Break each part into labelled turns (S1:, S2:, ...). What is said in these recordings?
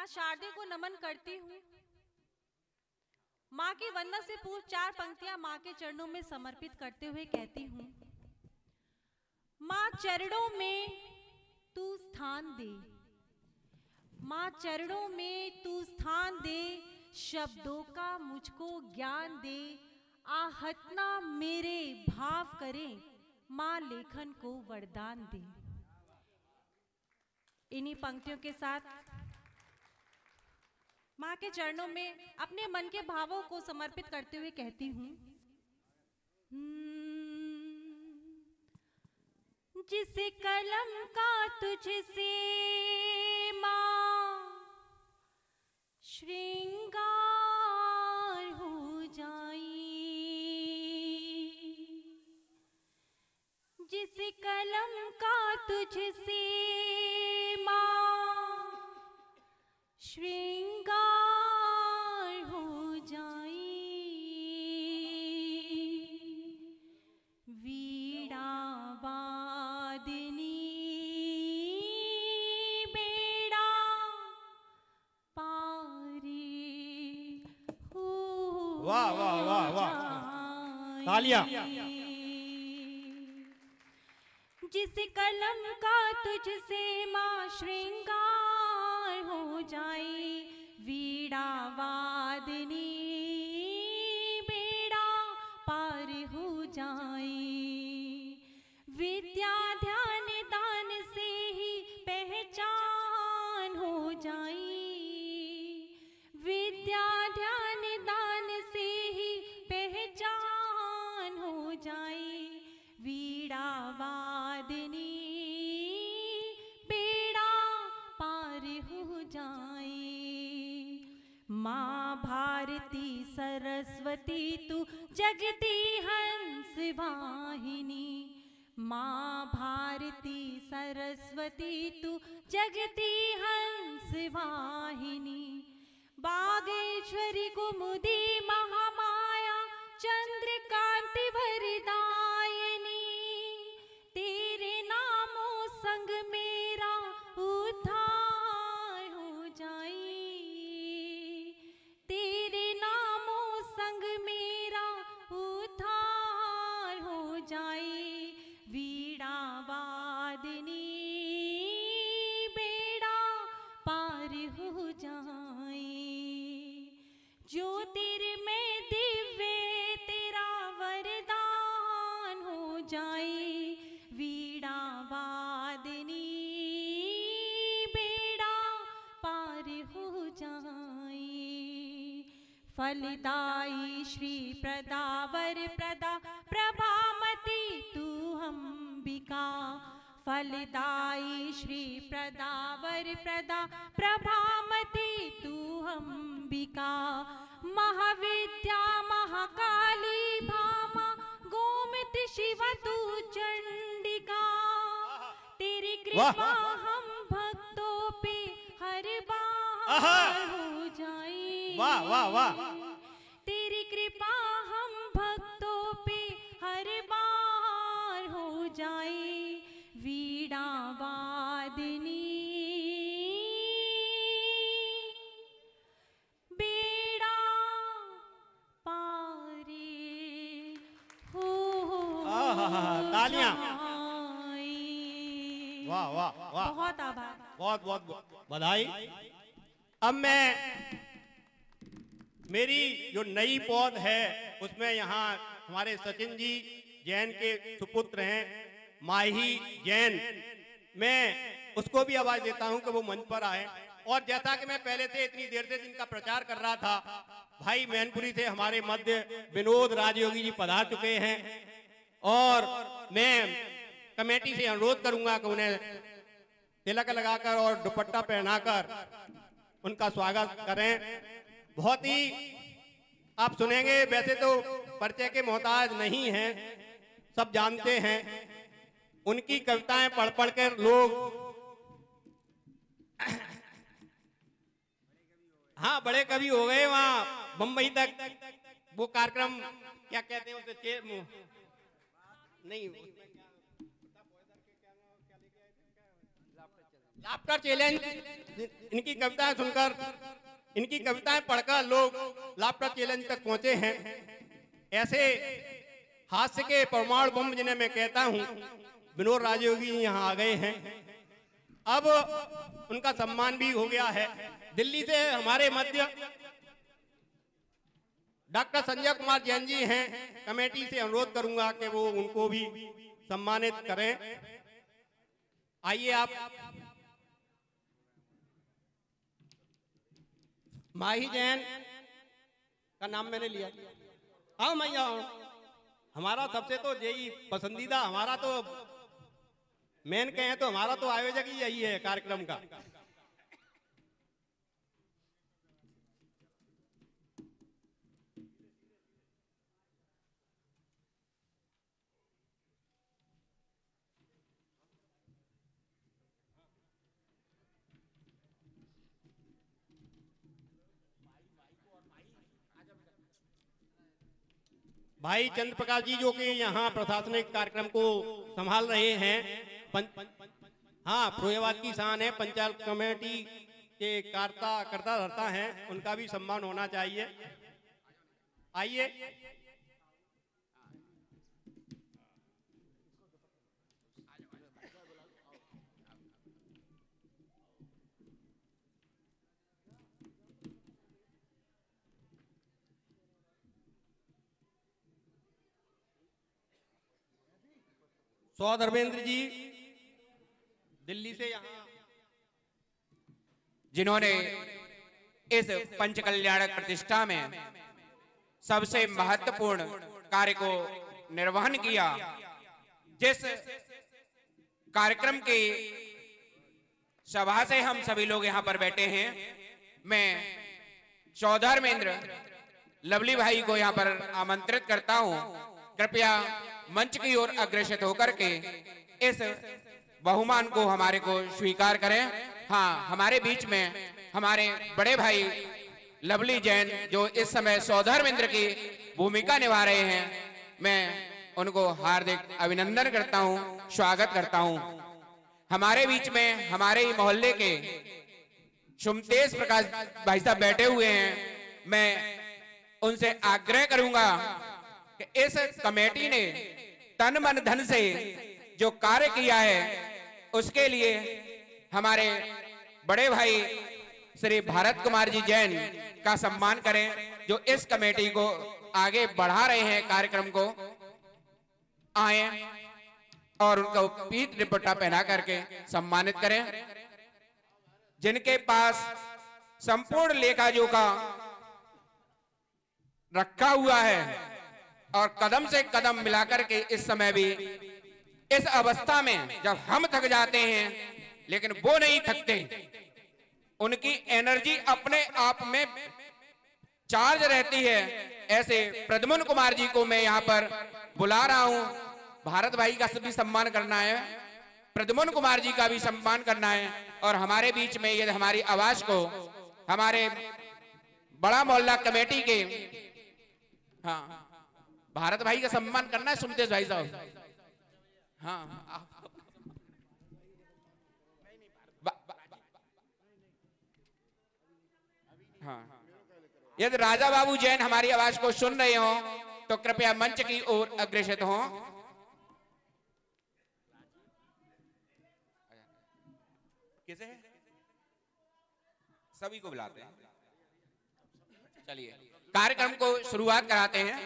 S1: माँ शारदे को नमन करती हूँ। माँ की वंदना से पूर्व 4 पंक्तियां माँ के चरणों में समर्पित करते हुए कहती हूँ। माँ चरणों में तू स्थान दे, माँ चरणों में तू स्थान दे, शब्दों का मुझको ज्ञान दे, आहत ना मेरे भाव करें, माँ लेखन को वरदान दे। इन्हीं पंक्तियों के साथ माँ के चरणों में अपने मन के भावों को समर्पित करते हुए कहती हूँ। जिस कलम का तुझसे माँ श्रृंगार हो जाई, जिस कलम का तुझसे माँ श्रृंगार हो जाई, वीणा वादिनी बेड़ा पारी हो।
S2: वाह वाह वाह वाह, तालियां।
S1: जिस कलम का तुझसे माँ श्रृंगार हो जाए, वीणा वादिनी बेड़ा पार हो जाए, विद्या ध्यान दान से ही पहचान हो जाए, विद्या ध्यान दान से ही पहचान हो जाए, वीणा वादिनी बेड़ा पार हो जाए। माँ भारती सरस्वती तू जगती हंस वाहिनी, माँ भारती सरस्वती तू जगती हंस वाहिनी, बागेश्वरी कुमुदी महामाया चंद्रकांति वरदायिनी, तेरे नामों संग मेरा उद्धार हो जाए, तेरे नामों संग मेरा उद्धार हो जाए, वीणा वादिनी बेड़ा पार हो जाए, ज्योतिर्मय दिव्य तेरा वरदान हो जाए, वीणा वादिनी बेड़ा पार हो जाए, फलदाई श्री प्रदावर प्रदा प्रभामती तू अंबिका, फलदाई श्री प्रदावर प्रदा प्रभामती तू अंबिका, महाविद्या महाकाली भामा गोमति शिव तू चंडिका, तेरी कृपा हम भक्तों पे हर बार हो जाए,
S2: वाह वाह वाह,
S1: तेरी कृपा हम भक्तों पे हर बार हो जाए, वीणा वादिनी बेड़ा पारे हो
S2: तालियां।
S1: जाए।
S2: वाह वाह वाह,
S1: बहुत आभार,
S2: बहुत बहुत बधाई। अब मैं मेरी जो नई पौध है उसमें यहाँ हमारे सचिन जी जैन के सुपुत्र हैं माही जैन, मैं उसको भी आवाज देता हूं कि वो मंच पर आए। और जैसा कि मैं पहले से इतनी देर से जिनका प्रचार कर रहा था, भाई मैनपुरी से हमारे मध्य विनोद राजयोगी जी पधार चुके हैं और मैं कमेटी से अनुरोध करूंगा कि उन्हें तिलक लगाकर और दुपट्टा पहनाकर उनका स्वागत करें। बहुत ही आप सुनेंगे, वैसे तो परिचय के मोहताज नहीं हैं, सब जानते हैं। उनकी कविताएं पढ़ पढ़ कर लोग हाँ बड़े कवि हो गए, वहां बम्बई तक वो कार्यक्रम क्या कहते हैं उसे नहीं लाफ्टर चैलेंज, इनकी कविताएं सुनकर, इनकी कविताएं पढ़कर लोग लाफ्टर चैलेंज तक पहुंचे हैं। ऐसे हास्य के परमाणु बम जिन्हें मैं कहता हूं, विनोद राजयोगी यहाँ आ गए हैं। अब उनका सम्मान भी हो गया है। दिल्ली से हमारे मध्य डॉक्टर संजय कुमार जैन जी हैं। कमेटी से अनुरोध करूंगा कि वो उनको भी सम्मानित करें। आइए आप। माही जैन का नाम मैंने लिया। आओ मैया आओ। हमारा सबसे तो यही पसंदीदा, हमारा तो मेन कहें तो हमारा तो आयोजक ही यही है कार्यक्रम का। भाई चंद्र प्रकाश जी जो कि यहाँ प्रशासनिक कार्यक्रम को संभाल रहे हैं। हाँ, प्रोयवाद की शान है, पंचायत कमेटी के करता रहता है, उनका भी सम्मान होना चाहिए। आइए। सौ धर्मेंद्र जी दिल्ली से यहाँ,
S3: जिन्होंने इस पंच कल्याणक प्रतिष्ठा में सबसे महत्वपूर्ण कार्य को निर्वहन किया। जिस कार्यक्रम की सभा से हम सभी लोग यहाँ पर बैठे हैं, मैं सौधर्मेंद्र लवली भाई को यहाँ पर आमंत्रित करता हूँ। कृपया मंच की ओर अग्रसर होकर के इस बहुमान को हमारे को स्वीकार करें। हाँ, हमारे बीच में हमारे बड़े भाई लवली जैन जो इस समय सौधर्मेंद्र की भूमिका निभा रहे हैं, मैं उनको हार्दिक अभिनंदन करता हूं, स्वागत करता हूं। हमारे बीच में हमारे ही मोहल्ले के सुमतेज प्रकाश भाई साहब बैठे हुए हैं। मैं उनसे आग्रह करूंगा कि इस कमेटी ने तन मन धन से जो कार्य किया है उसके लिए हमारे बड़े भाई श्री भारत कुमार जी जैन का सम्मान करें, जो इस कमेटी को आगे बढ़ा रहे हैं, कार्यक्रम को आए और उनको पीठ दुपट्टा पहना करके सम्मानित करें। जिनके पास संपूर्ण लेखा जोखा रखा हुआ है और कदम से कदम मिलाकर के इस समय भी इस अवस्था में जब हम थक जाते हैं, लेकिन वो नहीं थकते, उनकी एनर्जी अपने आप में चार्ज रहती है। ऐसे प्रद्युम्न कुमार जी को मैं यहाँ पर बुला रहा हूँ। भारत भाई का भी सम्मान करना है, प्रद्युम्न कुमार जी का भी सम्मान करना है, और हमारे बीच में ये हमारी आवाज को हमारे बड़ा मोहल्ला कमेटी के, हाँ, भारत भाई का सम्मान करना है। सुमतेज भाई साहब, हाँ, हाँ, यदि राजा बाबू जैन हमारी आवाज को सुन रहे हो तो कृपया मंच की ओर अग्रसर हो। किसे है? सभी को बुलाते हैं। चलिए कार्यक्रम को शुरुआत कराते हैं।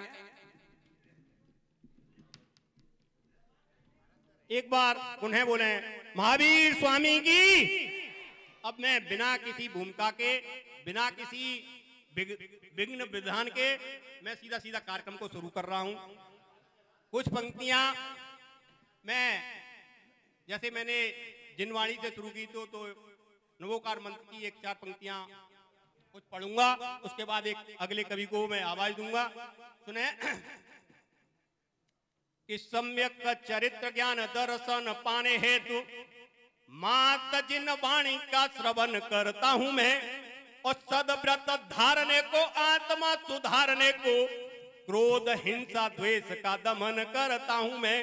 S2: एक बार उन्हें बोले महावीर स्वामी की। अब मैं बिना किसी भूमिका के, बिना किसी विघ्न विधान के मैं सीधा सीधा कार्यक्रम को शुरू कर रहा हूं। कुछ पंक्तियां मैं, जैसे मैंने जिनवाणी से शुरू की तो नवोकार मंत्र की एक चार पंक्तियां कुछ पढ़ूंगा, उसके बाद एक अगले कवि को मैं आवाज दूंगा। सुने कि सम्यक चरित्र ज्ञान दर्शन पाने हेतु मात जिन वाणी का श्रवण करता हूं मैं, और सदव्रत धारने को, आत्मा सुधारने को, क्रोध हिंसा द्वेष का दमन करता हूं मैं।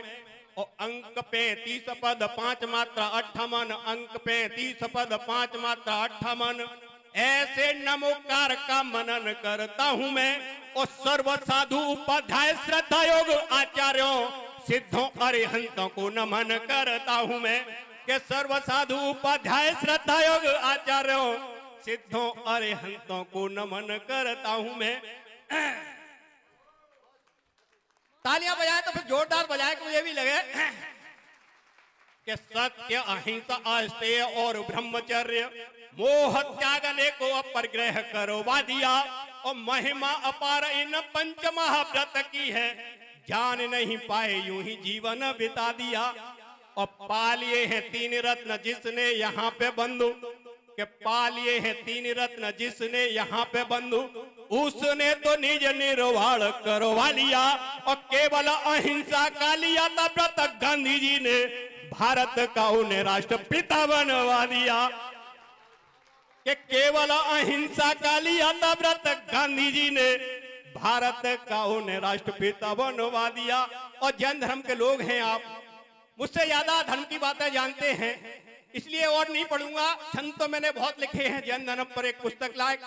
S2: और अंक 35 पद 5 मात्रा 58, अंक 35 पद 5 मात्रा 58। ऐसे नमोकार का मनन करता हूं मैं और सर्व साधु उपाध्याय श्रद्धा योग आचार्यों सिद्धों अरिहंतों को नमन करता हूं मैं कि सर्व साधु उपाध्याय श्रद्धा योग आचार्यों सिद्धों अरिहंतों को नमन करता हूं मैं। तालियां बजाए तो फिर जोरदार बजाए कि मुझे भी लगे कि सत्य अहिंसा आस्तेय और ब्रह्मचर्य मोह त्यागने को अपरिग्रह करवा दिया और महिमा अपार इन पंच महाव्रत की है, जान नहीं पाए यूं ही जीवन बिता दिया। और पालिए हैं 3 रत्न जिसने यहाँ पे बंधु के पालिए हैं 3 रत्न जिसने यहाँ पे बंधु उसने तो निज निर्वाण करवा लिया और केवल अहिंसा का लिया था व्रत गांधी जी ने भारत का उन्हें राष्ट्रपिता बनवा दिया कि केवल अहिंसा का लिया था व्रत गांधी जी ने भारत का उन्हें राष्ट्रपिता बनवा दिया। और जैन धर्म के लोग हैं आप, मुझसे ज्यादा धर्म की बातें जानते हैं इसलिए और नहीं पढ़ूंगा। छंद तो मैंने बहुत लिखे हैं जैन धर्म पर, एक पुस्तक लायक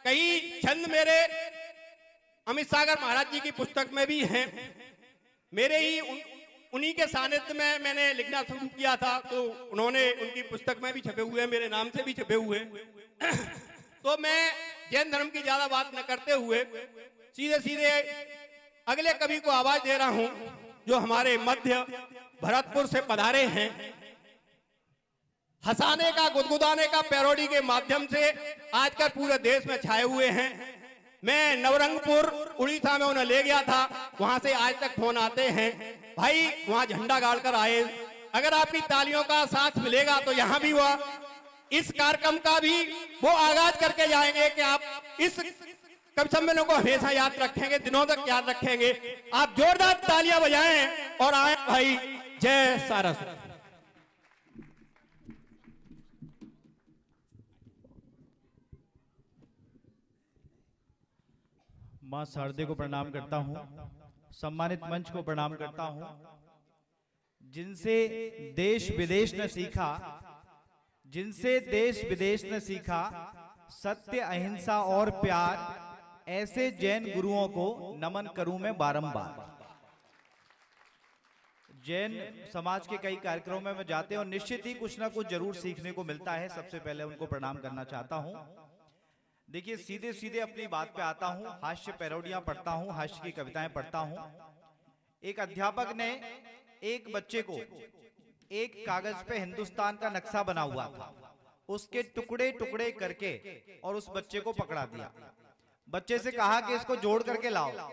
S2: कई छंद मेरे अमित सागर महाराज जी की पुस्तक में भी हैं। मेरे ही उन्हीं के सानिध्य में मैंने लिखना शुरू किया था तो उन्होंने उनकी पुस्तक में भी छपे हुए हैं, मेरे नाम से भी छपे हुए हैं। तो मैं जैन धर्म की ज्यादा बात न करते हुए सीधे सीधे अगले कवि को आवाज दे रहा हूं जो हमारे मध्य भरतपुर से पधारे हैं। हंसाने का गुदगुदाने का पैरोडी के माध्यम से आजकल पूरे देश में छाए हुए हैं। मैं नवरंगपुर उड़ीसा में उन्हें ले गया था, वहां से आज तक फोन आते हैं भाई वहां झंडा गाड़ कर आए। अगर आपकी तालियों का साथ मिलेगा तो यहाँ भी हुआ इस कार्यक्रम का भी वो आगाज करके जाएंगे कि आप इस कवि सम्मेलन को हमेशा याद रखेंगे, दिनों तक याद रखेंगे। आप जोरदार तालियां बजाएं और आए भाई। जय सारस।
S4: मां शारदे को प्रणाम करता हूं, सम्मानित मंच को प्रणाम करता हूं। जिनसे देश विदेश ने सीखा, जिनसे देश विदेश ने सीखा सत्य अहिंसा और प्यार, ऐसे जैन गुरुओं को नमन करूं मैं बारंबार। जैन समाज के कई कार्यक्रमों में जाते हैं और निश्चित ही कुछ ना कुछ जरूर सीखने को मिलता है। सबसे पहले उनको प्रणाम करना चाहता हूं। देखिए सीधे सीधे अपनी बात पे आता हूं। हास्य पैरोडियां पढ़ता हूं, हास्य की कविताएं पढ़ता हूं। एक अध्यापक ने एक बच्चे को एक कागज पे हिंदुस्तान का नक्शा बना हुआ था, उसके टुकड़े टुकड़े करके और उस बच्चे को पकड़ा दिया। बच्चे से कहा कि इसको जोड़ करके लाओ।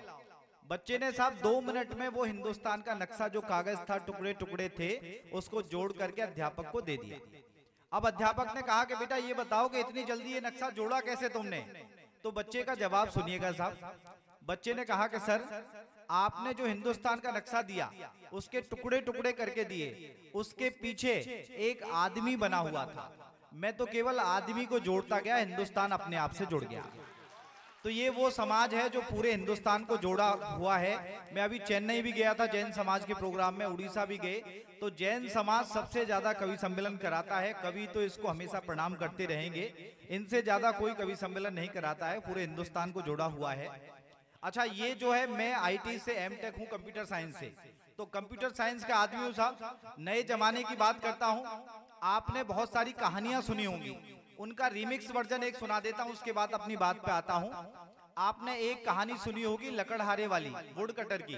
S4: बच्चे ने साहब 2 मिनट में वो हिंदुस्तान का नक्शा जो कागज था टुकड़े टुकड़े थे उसको जोड़ करके अध्यापक को दे दिया। अब अध्यापक ने कहा कि बेटा ये बताओ कि इतनी जल्दी ये नक्शा जोड़ा कैसे तुमने? तो बच्चे का जवाब सुनिएगा साहब। बच्चे ने कहा कि सर आपने जो हिंदुस्तान का नक्शा दिया उसके टुकड़े टुकड़े करके दिए, उसके पीछे एक आदमी बना हुआ था, मैं तो केवल आदमी को जोड़ता गया, हिंदुस्तान अपने आप से जुड़ गया। तो ये वो समाज है जो पूरे हिंदुस्तान को जोड़ा हुआ है। मैं अभी चेन्नई भी गया था जैन समाज के प्रोग्राम में, उड़ीसा भी गए, तो जैन समाज सबसे ज्यादा कवि सम्मेलन कराता है। कवि तो इसको हमेशा प्रणाम करते रहेंगे, इनसे ज्यादा कोई कवि सम्मेलन नहीं कराता है, पूरे हिंदुस्तान को जोड़ा हुआ है। अच्छा ये जो है, मैं आईटी से एमटेक हूँ कंप्यूटर साइंस से, तो कंप्यूटर साइंस का आदमी हूँ साहब। नए जमाने की बात करता हूँ। आपने बहुत सारी कहानियां सुनी होंगी, उनका रिमिक्स वर्जन एक सुना देता हूं, उसके बाद अपनी बात पे आता हूं। आपने एक कहानी सुनी होगी लकड़हारे वाली, वुड कटर की,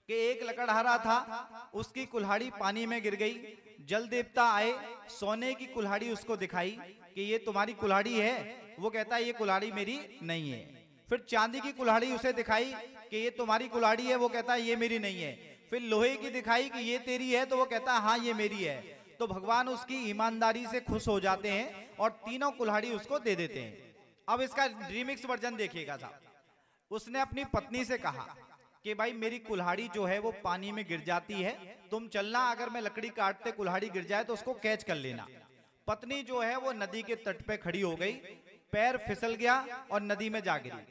S4: कि एक लकड़हारा था, उसकी कुल्हाड़ी पानी में गिर गई। जल देवता आए, सोने की कुल्हाड़ी उसको दिखाई कि ये तुम्हारी कुल्हाड़ी है। वो कहता है ये कुल्हाड़ी मेरी नहीं है। फिर चांदी की कुल्हाड़ी उसे दिखाई कि ये तुम्हारी कुल्हाड़ी है। वो कहता है ये मेरी नहीं है। फिर लोहे की दिखाई कि ये तेरी है, तो वो कहता है हाँ ये मेरी है। तो भगवान उसकी ईमानदारी से खुश हो जाते हैं और तीनों कुल्हाड़ी उसको दे देते हैं। अब इसका रिमिक्स वर्जन देखिएगा साहब। उसने अपनी पत्नी से कहा कि भाई मेरी कुल्हाड़ी जो है वो पानी में गिर जाती है, तुम चलना, अगर मैं लकड़ी काटते कुल्हाड़ी गिर जाए तो उसको कैच कर लेना। पत्नी जो है वो नदी के तट पे खड़ी हो गई, पैर फिसल गया और नदी में जा गिरी।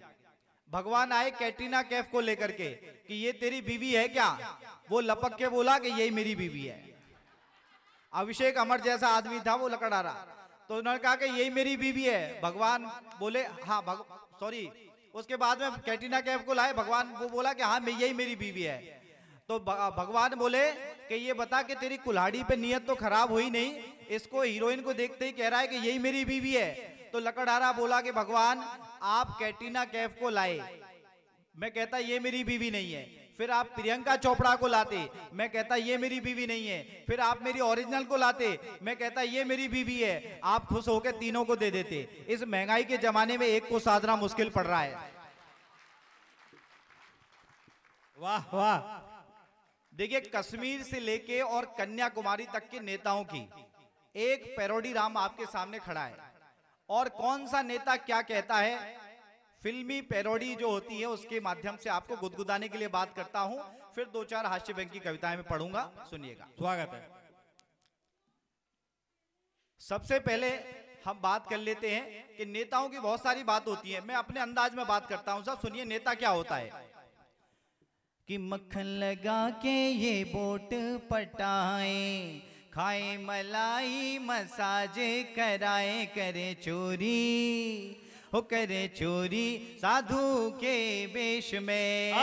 S4: भगवान आए कैटरीना कैफ को लेकर के कि ये तेरी बीवी है क्या? वो लपक के बोला कि यही मेरी बीवी है। अभिषेक अमर जैसा आदमी था वो लकड़ा रहा, तो उन्होंने कहा कि यही मेरी बीवी है। भगवान बोले हाँ सॉरी, उसके बाद में कैटरीना कैफ को लाए, भगवान वो बोला कि हाँ यही मेरी बीवी है। तो भगवान बोले कि ये बता कि तेरी कुल्हाड़ी पे नियत तो खराब हुई नहीं, इसको हीरोइन को देखते ही कह रहा है कि यही मेरी बीवी है। तो लकड़हारा बोला कि भगवान आप कैटरीना कैफ को लाए, मैं कहता ये मेरी बीवी नहीं है। फिर आप प्रियंका चोपड़ा को लाते, मैं कहता ये मेरी बीवी नहीं है। फिर आप मेरी ओरिजिनल को लाते, मैं कहता ये मेरी बीवी है। आप खुश होकर तीनों को दे देते। इस महंगाई के जमाने में एक को साधना मुश्किल पड़ रहा है।
S2: वाह वाह।
S4: देखिए, कश्मीर से लेके और कन्याकुमारी तक के नेताओं की एक पैरोडी राम आपके सामने खड़ा है, और कौन सा नेता क्या कहता है, फिल्मी पैरोडी जो होती है उसके माध्यम से आपको गुदगुदाने के लिए बात करता हूं। फिर दो चार हास्य व्यंग की कविताएं मैं पढ़ूंगा, सुनिएगा।
S2: स्वागत है।
S4: सबसे पहले हम बात कर लेते हैं कि नेताओं की बहुत सारी बात होती है, मैं अपने अंदाज में बात करता हूं। सब सुनिए नेता क्या होता है। कि मक्खन लगा के ये बोट पटाए, खाए मलाई मसाज कराए, करे चोरी हो करे चोरी साधु के वेश में,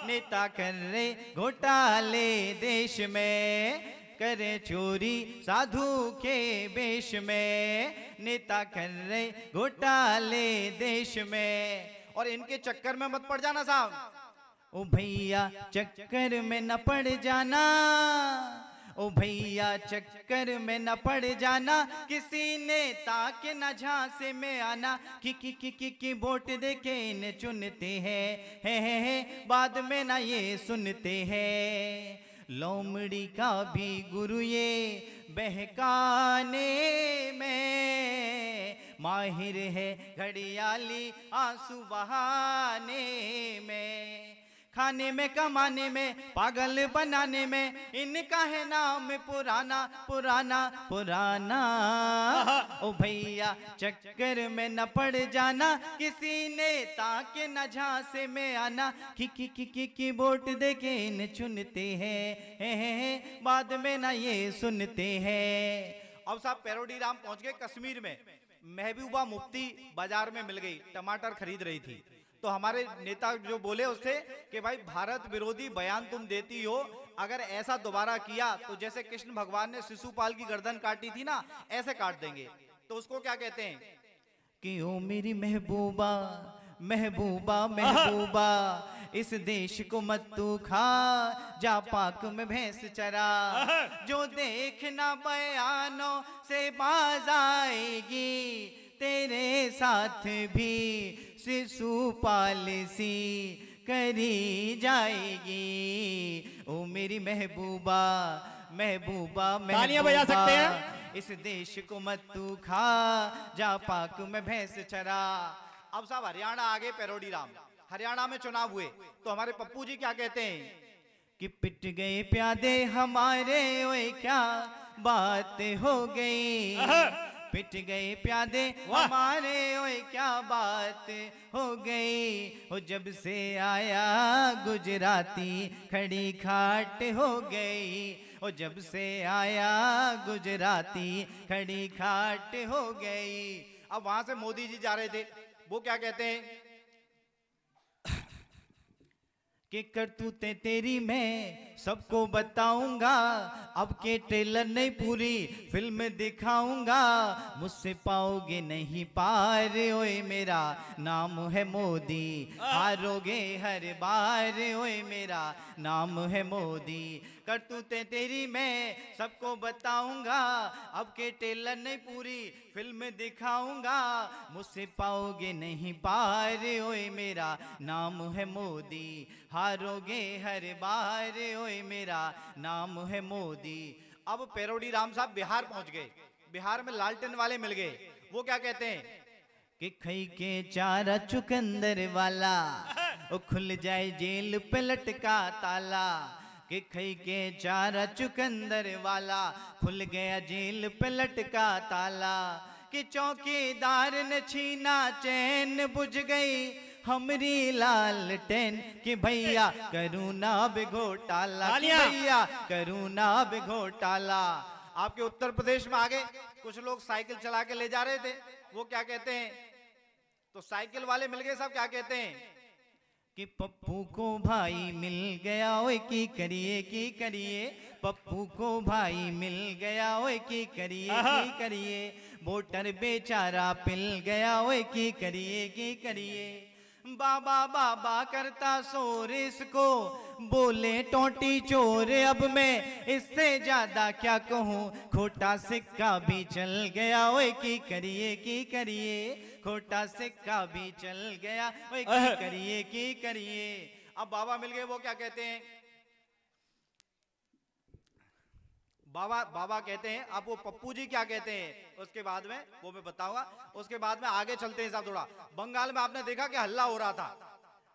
S4: नेता कर रहे घोटाले देश में, करे चोरी साधु के वेश में, नेता कर रहे घोटाले देश में। और इनके चक्कर में मत पड़ जाना साहब, ओ भैया चक्कर में न पड़ जाना, ओ भैया चक्कर में न पड़ जाना, किसी नेता के न झांसे में आना, कि वोट दे के इन्हें चुनते हैं, बाद में ना ये सुनते हैं। लोमड़ी का भी गुरु ये बहकाने में, माहिर है घड़ियाली आंसू बहाने में, खाने में कमाने में पागल बनाने में, इनका है नाम पुराना पुराना पुराना। ओ भैया चक्कर में न पड़ जाना, किसी नेता के न झांसे में आना, कि वोट दे के इन चुनते हैं, बाद में ना ये सुनते हैं। अब साहब पैरोडी राम पहुंच गए कश्मीर में। महबूबा मुफ्ती बाजार में मिल गई, टमाटर खरीद रही थी। तो हमारे नेता जो बोले उससे कि भाई भारत विरोधी बयान तुम देती हो, अगर ऐसा दोबारा किया तो जैसे कृष्ण भगवान ने शिशुपाल की गर्दन काटी थी ना, ऐसे काट देंगे। तो उसको क्या कहते हैं कि ओ मेरी महबूबा महबूबा महबूबा, इस देश को मत तू खा, जा पाक में भैंस चरा, जो देखना बयानों से बाज आएगी, तेरे साथ भी शिशुपाल सी करी जाएगी। ओ मेरी महबूबा महबूबा
S2: तालियां बजा सकते हैं।
S4: इस देश को मत तू खा, जा पाक में भैंस चरा। अब साहब हरियाणा आगे पैरोडी राम, हरियाणा में चुनाव हुए तो हमारे पप्पू जी क्या कहते हैं कि पिट गए प्यादे हमारे, ओए क्या बात हो गई, पिट गए प्यादे हमारे, ओए क्या बात हो गई, हो जब से आया गुजराती खड़ी खाट हो गई, हो जब से आया गुजराती खड़ी खाट हो गई। अब वहां से मोदी जी जा रहे थे, वो क्या कहते हैं कि करतूतें तेरी मैं सबको बताऊंगा, अब के ट्रेलर नहीं पूरी फिल्म दिखाऊंगा, मुझसे पाओगे नहीं पार, ओए मेरा नाम है मोदी, हारोगे हर बार, ओए मेरा नाम है मोदी। करतूतें तेरी मैं सबको बताऊंगा, अब के ट्रेलर नहीं पूरी फिल्म दिखाऊंगा, मुझसे पाओगे नहीं पार, ओए मेरा नाम है मोदी, हारोगे हर बार, ओए मेरा नाम है मोदी। अब पैरोडी राम साहब बिहार पहुंच गए, बिहार में लालटेन वाले मिल गए। वो क्या कहते हैं कि खई के चारा चुकंदर वाला, वो खुल जाए जेल पे लटका ताला, कि खई के चारा चुकंदर वाला, खुल गया जेल पे लटका ताला, कि चौकीदार ने छीना चैन बुझ गई, हमरी लालटेन कि भैया करूँ ना घोटाला, कि भैया करूँ ना घोटाला। आपके उत्तर प्रदेश में आगे कुछ लोग साइकिल चला के ले जा रहे थे, वो क्या कहते हैं, तो साइकिल वाले मिल गए, सब क्या कहते हैं कि पप्पू को भाई मिल गया, ओए की करिए, पप्पू को भाई मिल गया, ओए की करिए, वोटर बेचारा पिल गया, ओए की करिए, बाबा बाबा करता शोर इसको बोले टोटी चोर, अब मैं इससे ज्यादा क्या कहूँ, खोटा सिक्का भी चल गया, ओए की करिए, खोटा सिक्का भी चल गया, ओए की करिए। अब बाबा मिल गए, वो क्या कहते हैं, बाबा कहते हैं, अब वो पप्पू जी क्या कहते हैं उसके बाद में वो मैं बताऊंगा। उसके बाद में आगे चलते हैं साहब थोड़ा। बंगाल में आपने देखा कि हल्ला हो रहा था,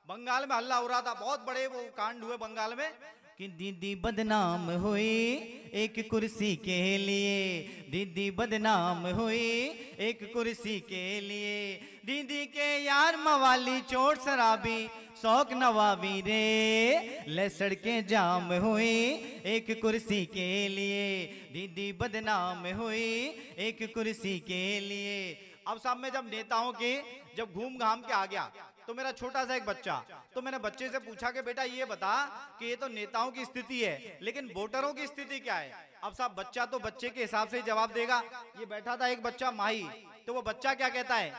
S4: बंगाल में हल्ला हो रहा था, बहुत बड़े वो कांड हुए बंगाल में कि दीदी बदनाम हुई एक कुर्सी के लिए, दीदी बदनाम हुई एक कुर्सी के लिए, दीदी के यार मवाली चोर शराबी शौक नवाबी रे, ले सड़कें जाम हुई एक कुर्सी के लिए, दीदी बदनाम हुई एक कुर्सी के लिए। अब साहब में जब नेताओं के जब घूम घाम के आ गया तो मेरा छोटा सा एक बच्चा, तो मैंने बच्चे से पूछा कि बेटा ये बता कि ये तो नेताओं की स्थिति है, लेकिन वोटरों की स्थिति क्या है। अब साहब बच्चा तो बच्चे के हिसाब से जवाब देगा। ये बैठा था एक बच्चा माही, तो वो बच्चा क्या कहता है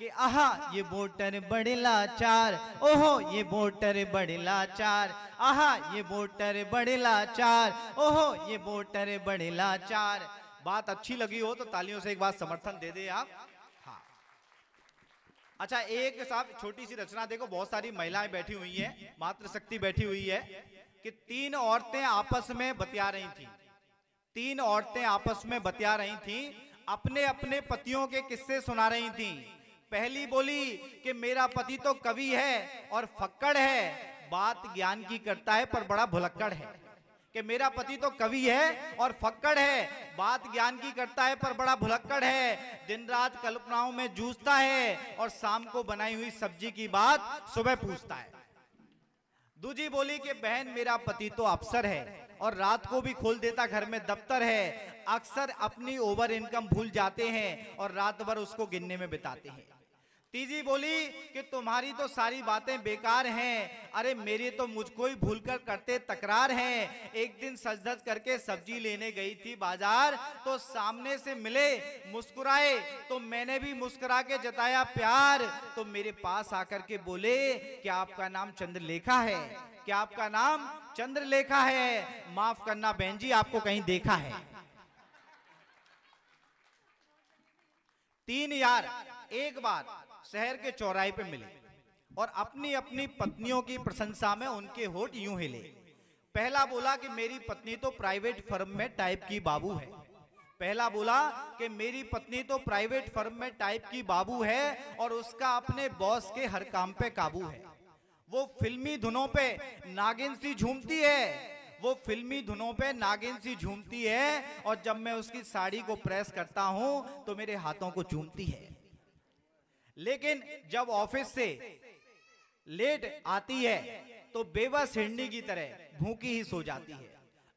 S4: कि आहा ये वोटर बड़े लाचार, ओहो ये वोटर बड़े लाचार, आहा ये वोटर बड़े लाचार, ओहो ये वोटर बड़े लाचार। बात अच्छी लगी हो तो तालियों से एक बार समर्थन दे दे आप। हाँ अच्छा, एक साहब छोटी सी रचना देखो, बहुत सारी महिलाएं बैठी हुई हैं, मातृशक्ति बैठी हुई है कि 3 औरतें आपस में बतिया रही थी, 3 औरतें आपस में बतिया रही थी, अपने अपने पतियों के किस्से सुना रही थी। पहली बोली कि मेरा पति तो कवि है और फक्कड़ है, बात ज्ञान की करता है पर बड़ा भुलक्कड़ है। कि मेरा पति तो कवि है और फक्कड़ है, बात ज्ञान की करता है पर बड़ा भुलक्कड़ है, दिन रात कल्पनाओं में जूझता है और शाम को बनाई हुई सब्जी की बात सुबह पूछता है। दूजी बोली कि बहन मेरा पति तो अफसर है और रात को भी खोल देता घर में दफ्तर है, अक्सर अपनी ओवर इनकम भूल जाते हैं और रात भर उसको गिनने में बिताते हैं। तीजी बोली कि तुम्हारी तो सारी बातें बेकार हैं, अरे मेरे तो मुझको ही भूलकर करते तकरार हैं। एक दिन सज धज करके सब्जी लेने गई थी बाजार, तो सामने से मिले मुस्कुराए तो मैंने भी मुस्कुरा के जताया प्यार, तो मेरे पास आकर के बोले क्या आपका नाम चंद्रलेखा है, क्या आपका नाम चंद्रलेखा है, माफ करना बहन जी आपको कहीं देखा है। 3 यार एक बार शहर के चौराहे पे मिले और अपनी अपनी पत्नियों की प्रशंसा में उनके होठ यूं हिले। पहला बोला कि मेरी पत्नी तो प्राइवेट फर्म में टाइप की बाबू है, पहला बोला कि मेरी पत्नी तो प्राइवेट फर्म में टाइप की बाबू है और उसका अपने बॉस के हर काम पे काबू है। वो फिल्मी धुनों पे नागिन सी झूमती है, वो फिल्मी धुनों पे नागिन सी झूमती है और जब मैं उसकी साड़ी को प्रेस करता हूं तो मेरे हाथों को चूमती है। लेकिन जब ऑफिस से लेट आती है तो बेबस हिरनी की तरह भूखी ही सो जाती है।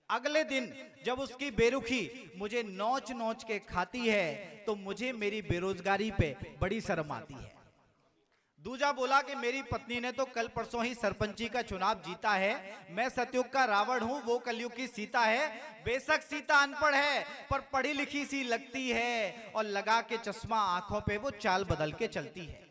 S4: अगले दिन जब उसकी बेरुखी मुझे नोच नोच के खाती है तो मुझे मेरी बेरोजगारी पे बड़ी शर्म आती है। दूजा बोला कि मेरी पत्नी ने तो कल परसों ही सरपंची का चुनाव जीता है, मैं सतयुग का रावण हूं, वो कलयुग की सीता है। बेशक सीता अनपढ़ है पर पढ़ी लिखी सी लगती है और लगा के चश्मा आंखों पे वो चाल बदल के चलती है।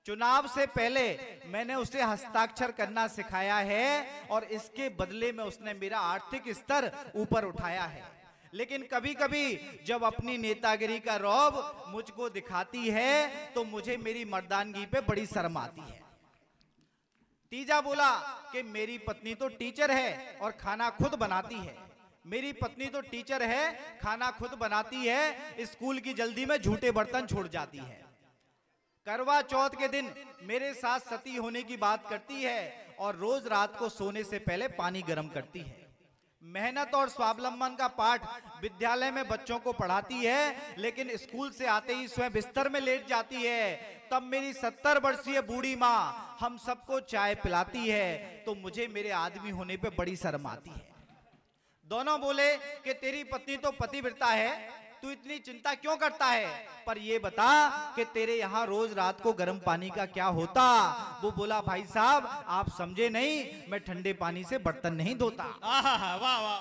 S4: चुनाव से पहले मैंने उसे हस्ताक्षर करना सिखाया है और इसके बदले में उसने मेरा आर्थिक स्तर ऊपर उठाया है। लेकिन कभी कभी जब अपनी नेतागिरी का रौब मुझको दिखाती है तो मुझे मेरी मर्दानगी पे बड़ी शर्म आती है। तीजा बोला कि मेरी पत्नी तो टीचर है और खाना खुद बनाती है, मेरी पत्नी तो टीचर है, खाना खुद बनाती है, स्कूल की जल्दी में झूठे बर्तन छोड़ जाती है। करवा चौथ के दिन मेरे साथ सती होने की बात करती है और रोज रात को सोने से पहले पानी गर्म करती है। मेहनत और स्वावलंबन का पाठ विद्यालय में बच्चों को पढ़ाती है, लेकिन स्कूल से आते ही स्वयं बिस्तर में लेट जाती है। तब मेरी 70 वर्षीय बूढ़ी माँ हम सबको चाय पिलाती है तो मुझे मेरे आदमी होने पे बड़ी शर्म आती है। दोनों बोले कि तेरी पत्नी तो पतिव्रता है, तू इतनी चिंता क्यों करता है, पर ये बता कि तेरे यहाँ रोज रात को गर्म पानी का क्या होता। वो बोला भाई साहब आप समझे नहीं, मैं ठंडे पानी से बर्तन नहीं धोता।
S2: वाह वाह,